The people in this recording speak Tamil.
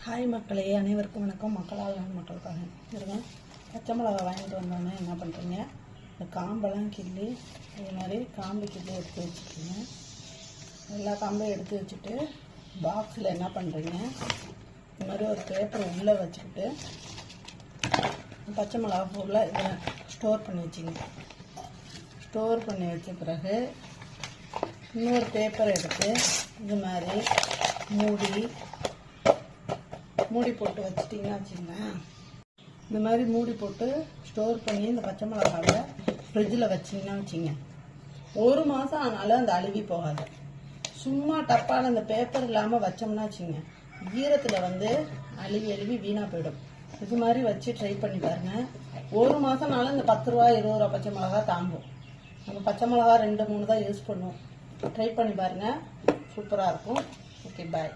ஹாய் மக்களே, அனைவருக்கும் வணக்கம். மக்களால் மக்களுக்காக இருங்க. பச்சை மிளகா வாங்கிட்டு வந்தோன்னே என்ன பண்ணுறீங்க, இந்த காம்பெல்லாம் கிள்ளி இது மாதிரி காம்பு கிள்ளி எடுத்து வச்சுக்கோங்க. எல்லா காம்பையும் எடுத்து வச்சுட்டு பாக்ஸில் என்ன பண்ணுறீங்க, இது மாதிரி ஒரு பேப்பர் உள்ளே வச்சுக்கிட்டு பச்சை மிளகா ஃபுல்லாக இதில் ஸ்டோர் பண்ணி வச்சுங்க. ஸ்டோர் பண்ணி வச்ச பிறகு இன்னொரு பேப்பர் எடுத்து இது மாதிரி மூடி போட்டு வச்சிட்டிங்கன்னா வச்சுங்களேன். இந்த மாதிரி மூடி போட்டு ஸ்டோர் பண்ணி இந்த பச்சை மிளகாவை ஃப்ரிட்ஜில் வச்சிங்கன்னா வச்சுங்க, ஒரு மாதம் ஆனாலும் அந்த அழுகி போகாது. சும்மா டப்பால் அந்த பேப்பர் இல்லாமல் வச்சோம்னா வச்சுங்க, ஈரத்தில் அழுவி வீணாக போயிடும். இது மாதிரி வச்சு ட்ரை பண்ணி பாருங்கள். ஒரு மாதம்னாலும் இந்த 10 ரூபா 20 ரூபா பச்சை மிளகா தாங்கும். நம்ம பச்சை மிளகா 2-3 தான் யூஸ் பண்ணுவோம். ட்ரை பண்ணி பாருங்கள், சூப்பராக இருக்கும். ஓகே, பாய்.